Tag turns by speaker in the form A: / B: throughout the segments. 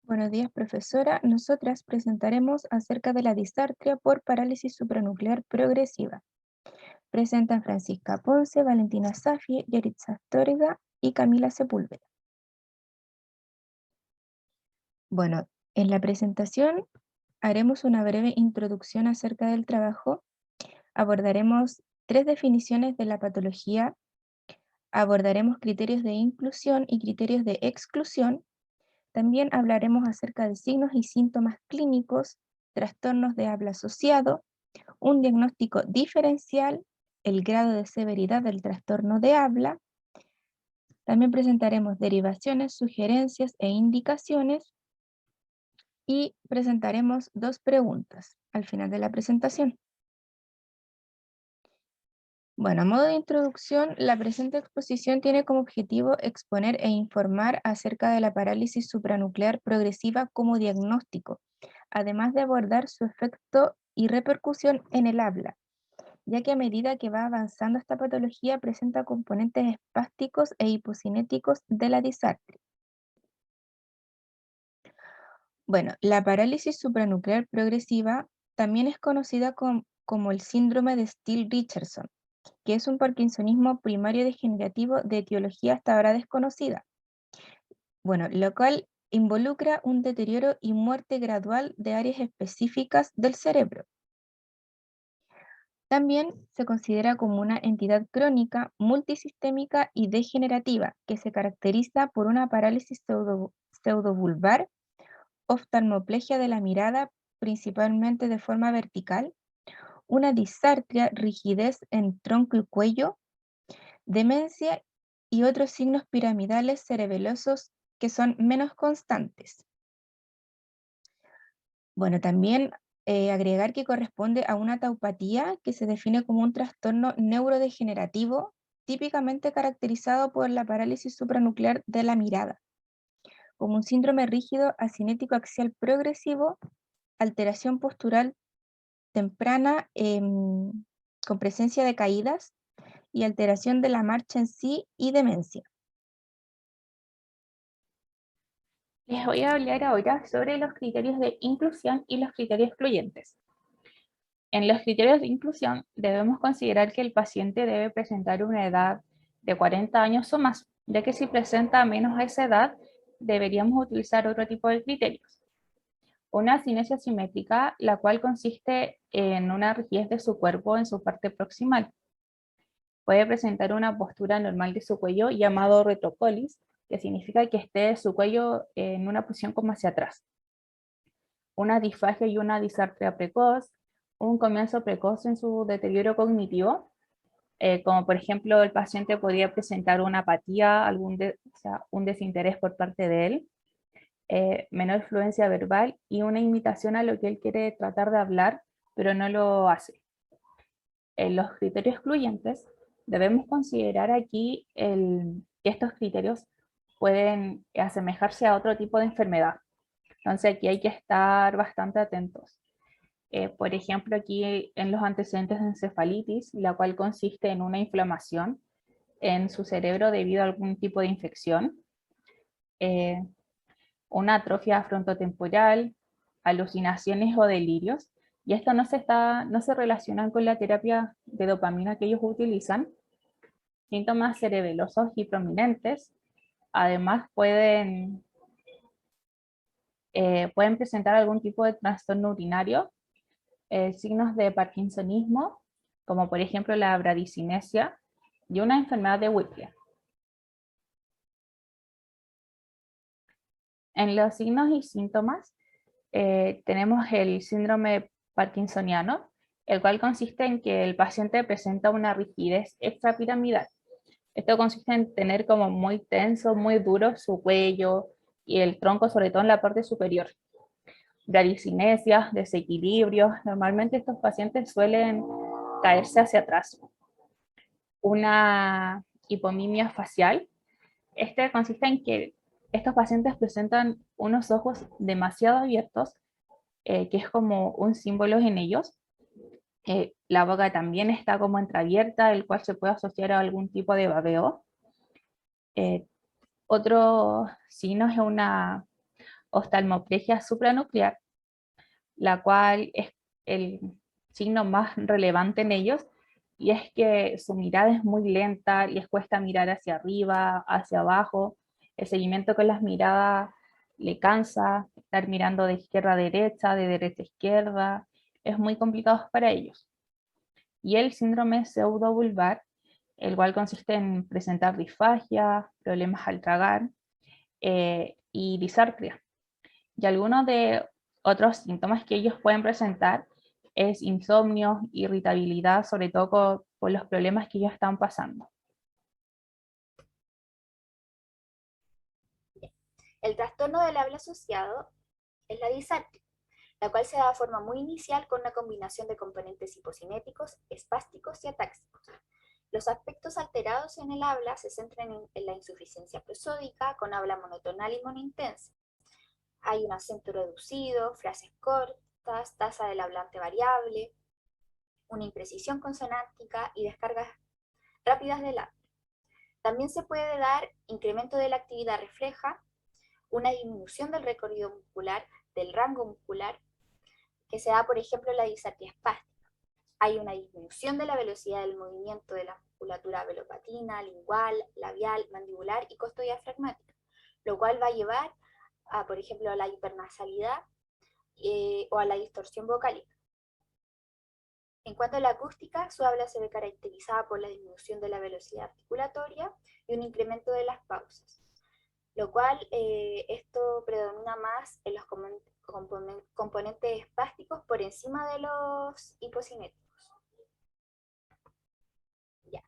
A: Buenos días, profesora. Nosotras presentaremos acerca de la disartria por parálisis supranuclear progresiva. Presentan Francisca Ponce, Valentina Safi, Yaritza Astorga y Camila Sepúlveda. Bueno, en la presentación haremos una breve introducción acerca del trabajo, abordaremos tres definiciones de la patología, abordaremos criterios de inclusión y criterios de exclusión. También hablaremos acerca de signos y síntomas clínicos, trastornos de habla asociado, un diagnóstico diferencial, el grado de severidad del trastorno de habla. También presentaremos derivaciones, sugerencias e indicaciones y presentaremos dos preguntas al final de la presentación. Bueno, a modo de introducción, la presente exposición tiene como objetivo exponer e informar acerca de la parálisis supranuclear progresiva como diagnóstico, además de abordar su efecto y repercusión en el habla, ya que a medida que va avanzando esta patología presenta componentes espásticos e hipocinéticos de la disartria. Bueno, la parálisis supranuclear progresiva también es conocida como el síndrome de Still-Richardson, que es un parkinsonismo primario degenerativo de etiología hasta ahora desconocida. Bueno, lo cual involucra un deterioro y muerte gradual de áreas específicas del cerebro. También se considera como una entidad crónica, multisistémica y degenerativa, que se caracteriza por una parálisis pseudovulvar, oftalmoplegia de la mirada, principalmente de forma vertical, una disartria, rigidez en tronco y cuello, demencia y otros signos piramidales cerebelosos que son menos constantes. Bueno, también agregar que corresponde a una taupatía que se define como un trastorno neurodegenerativo típicamente caracterizado por la parálisis supranuclear de la mirada, como un síndrome rígido asinético axial progresivo, alteración postural temprana con presencia de caídas y alteración de la marcha en sí y demencia.
B: Les voy a hablar ahora sobre los criterios de inclusión y los criterios excluyentes. En los criterios de inclusión debemos considerar que el paciente debe presentar una edad de 40 años o más, ya que si presenta menos a esa edad, deberíamos utilizar otro tipo de criterios. Una cinesia simétrica, la cual consiste en una rigidez de su cuerpo en su parte proximal. Puede presentar una postura normal de su cuello llamado retrocolis, que significa que esté su cuello en una posición como hacia atrás. Una disfagia y una disartria precoz, un comienzo precoz en su deterioro cognitivo, como por ejemplo el paciente podría presentar una apatía, o sea, un desinterés por parte de él, menor fluencia verbal y una imitación a lo que él quiere tratar de hablar, pero no lo hace. En los criterios excluyentes, debemos considerar aquí que estos criterios pueden asemejarse a otro tipo de enfermedad. Entonces aquí hay que estar bastante atentos. Por ejemplo, aquí en los antecedentes de encefalitis, la cual consiste en una inflamación en su cerebro debido a algún tipo de infección, eh, una atrofia frontotemporal, alucinaciones o delirios, y esto no se relacionan con la terapia de dopamina que ellos utilizan, síntomas cerebelosos y prominentes, además pueden presentar algún tipo de trastorno urinario, signos de parkinsonismo, como por ejemplo la bradicinesia, y una enfermedad de Whipple. En los signos y síntomas tenemos el síndrome parkinsoniano, el cual consiste en que el paciente presenta una rigidez extrapiramidal. Esto consiste en tener como muy tenso, muy duro su cuello y el tronco, sobre todo en la parte superior. Bradicinesias, desequilibrios. Normalmente estos pacientes suelen caerse hacia atrás. Una hipomimia facial. Este consiste en que estos pacientes presentan unos ojos demasiado abiertos, que es como un símbolo en ellos. La boca también está como entreabierta, el cual se puede asociar a algún tipo de babeo. Otro signo es oftalmoplegia supranuclear, la cual es el signo más relevante en ellos, y es que su mirada es muy lenta, les cuesta mirar hacia arriba, hacia abajo, el seguimiento con las miradas le cansa, estar mirando de izquierda a derecha, de derecha a izquierda, es muy complicado para ellos. Y el síndrome pseudobulbar, el cual consiste en presentar disfagia, problemas al tragar y disartria. Y algunos de otros síntomas que ellos pueden presentar es insomnio, irritabilidad, sobre todo por los problemas que ellos están pasando.
C: El trastorno del habla asociado es la disartria, la cual se da de forma muy inicial con una combinación de componentes hipocinéticos, espásticos y atáxicos. Los aspectos alterados en el habla se centran en la insuficiencia prosódica, con habla monotonal y monointensa. Hay un acento reducido, frases cortas, tasa del hablante variable, una imprecisión consonántica y descargas rápidas del habla. También se puede dar incremento de la actividad refleja, una disminución del recorrido muscular, del rango muscular, que se da, por ejemplo, en la disartria espástica. Hay una disminución de la velocidad del movimiento de la musculatura velopatina, lingual, labial, mandibular y costodiafragmática, lo cual va a llevar a, por ejemplo, a la hipernasalidad o a la distorsión vocálica. En cuanto a la acústica, su habla se ve caracterizada por la disminución de la velocidad articulatoria y un incremento de las pausas, lo cual esto predomina más en los componentes espásticos por encima de los hipocinéticos. Ya.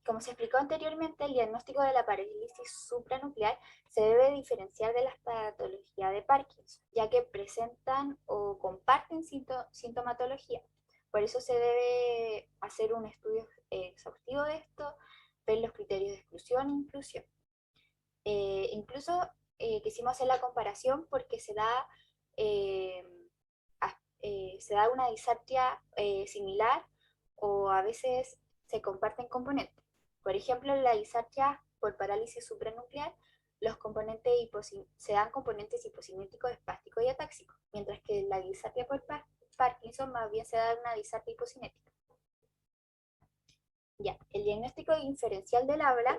C: Como se explicó anteriormente, el diagnóstico de la parálisis supranuclear se debe diferenciar de las patologías de Parkinson, ya que presentan o comparten sintomatología. Por eso se debe hacer un estudio exhaustivo de esto, ver los criterios de exclusión e inclusión. Incluso quisimos hacer la comparación porque se da una disartria similar o a veces se comparten componentes. Por ejemplo, en la disartria por parálisis supranuclear, los componentes se dan componentes hipocinéticos, espásticos y atáxicos, mientras que en la disartria por Parkinson más bien se da una disartria hipocinética. Ya, el diagnóstico diferencial del habla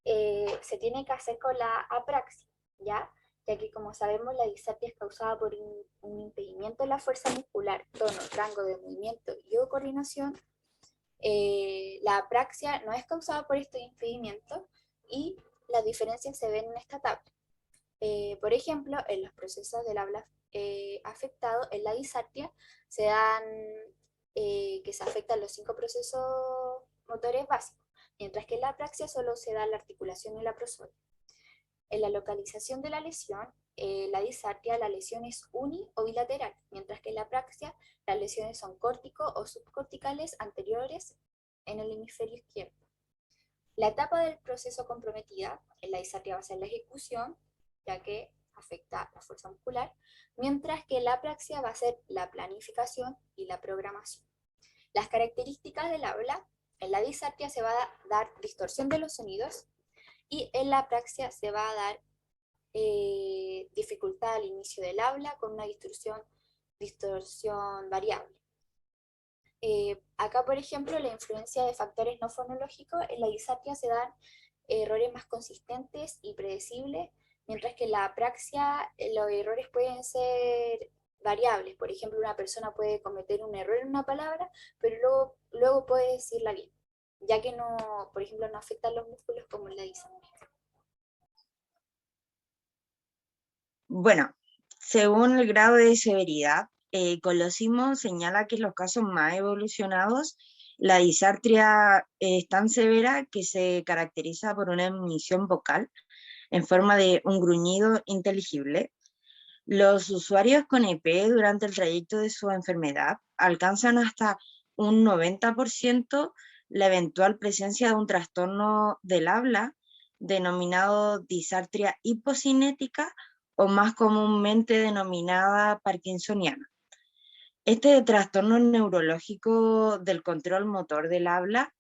C: se tiene que hacer con la apraxia, ¿ya? Ya que como sabemos la disartria es causada por un impedimento de la fuerza muscular, tono, rango de movimiento y o coordinación. La apraxia no es causada por este impedimento y las diferencias se ven en esta tabla. Por ejemplo, en los procesos del habla afectado, en la disartria se dan que se afectan los 5 procesos motores básicos, mientras que en la apraxia solo se da la articulación y la prosodia. En la localización de la lesión, la disartria, la lesión es uni o bilateral, mientras que en la apraxia las lesiones son córtico o subcorticales anteriores en el hemisferio izquierdo. La etapa del proceso comprometida en la disartria va a ser la ejecución, ya que afecta la fuerza muscular, mientras que la apraxia va a ser la planificación y la programación. Las características del habla: en la disartria se va a dar distorsión de los sonidos y en la apraxia se va a dar dificultad al inicio del habla con una distorsión variable. Acá, por ejemplo, la influencia de factores no fonológicos, en la disartria se dan errores más consistentes y predecibles, mientras que en la apraxia los errores pueden ser variables. Por ejemplo, una persona puede cometer un error en una palabra, pero luego puede decirla bien, ya que no, por ejemplo, no afectan los músculos como en la disartria.
D: Bueno, según el grado de severidad, Colosimo señala que en los casos más evolucionados, la disartria es tan severa que se caracteriza por una emisión vocal en forma de un gruñido inteligible. Los usuarios con EP durante el trayecto de su enfermedad alcanzan hasta un 90% la eventual presencia de un trastorno del habla denominado disartria hipocinética o más comúnmente denominada parkinsoniana. Este trastorno neurológico del control motor del habla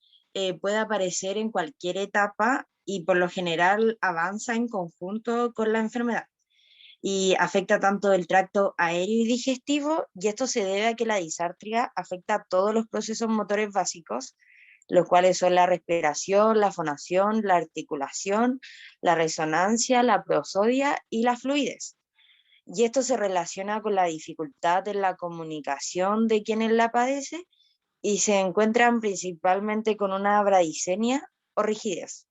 D: puede aparecer en cualquier etapa y por lo general avanza en conjunto con la enfermedad. y afecta tanto el tracto aéreo y digestivo, y esto se debe a que la disartria afecta a todos los procesos motores básicos, los cuales son la respiración, la fonación, la articulación, la resonancia, la prosodia y la fluidez. Y esto se relaciona con la dificultad en la comunicación de quienes la padecen y se encuentran principalmente con una bradicenia o rigidez.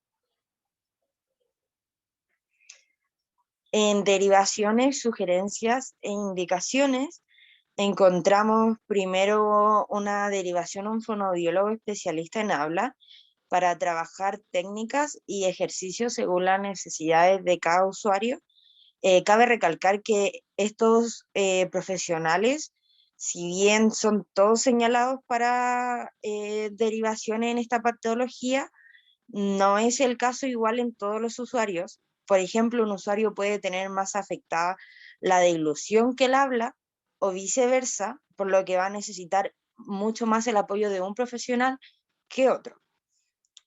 D: En derivaciones, sugerencias e indicaciones, encontramos primero una derivación a un fonoaudiólogo especialista en habla para trabajar técnicas y ejercicios según las necesidades de cada usuario. Cabe recalcar que estos profesionales, si bien son todos señalados para derivaciones en esta patología, no es el caso igual en todos los usuarios. Por ejemplo, un usuario puede tener más afectada la deglución que el habla o viceversa, por lo que va a necesitar mucho más el apoyo de un profesional que otro.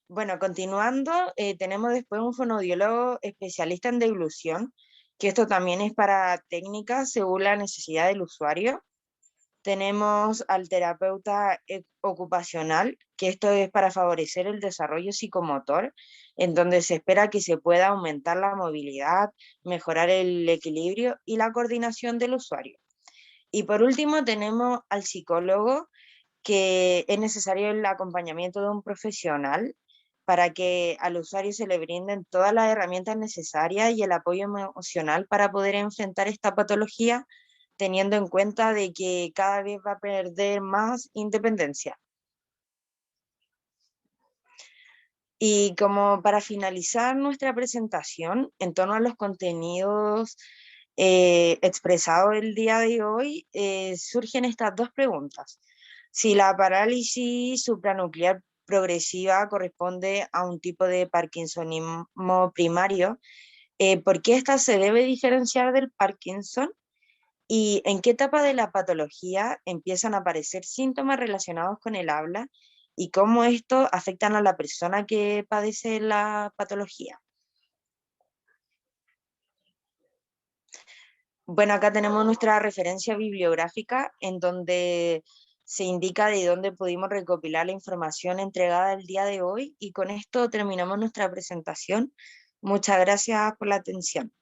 D: Bueno, continuando, tenemos después un fonoaudiólogo especialista en deglución, que esto también es para técnicas según la necesidad del usuario. Tenemos al terapeuta ocupacional, que esto es para favorecer el desarrollo psicomotor, en donde se espera que se pueda aumentar la movilidad, mejorar el equilibrio y la coordinación del usuario. Y por último tenemos al psicólogo, que es necesario el acompañamiento de un profesional para que al usuario se le brinden todas las herramientas necesarias y el apoyo emocional para poder enfrentar esta patología, teniendo en cuenta de que cada vez va a perder más independencia. Y como para finalizar nuestra presentación, en torno a los contenidos expresados el día de hoy, surgen estas dos preguntas. Si la parálisis supranuclear progresiva corresponde a un tipo de parkinsonismo primario, ¿por qué esta se debe diferenciar del Parkinson? ¿Y en qué etapa de la patología empiezan a aparecer síntomas relacionados con el habla? ¿Y cómo estos afectan a la persona que padece la patología? Bueno, acá tenemos nuestra referencia bibliográfica en donde se indica de dónde pudimos recopilar la información entregada el día de hoy, y con esto terminamos nuestra presentación. Muchas gracias por la atención.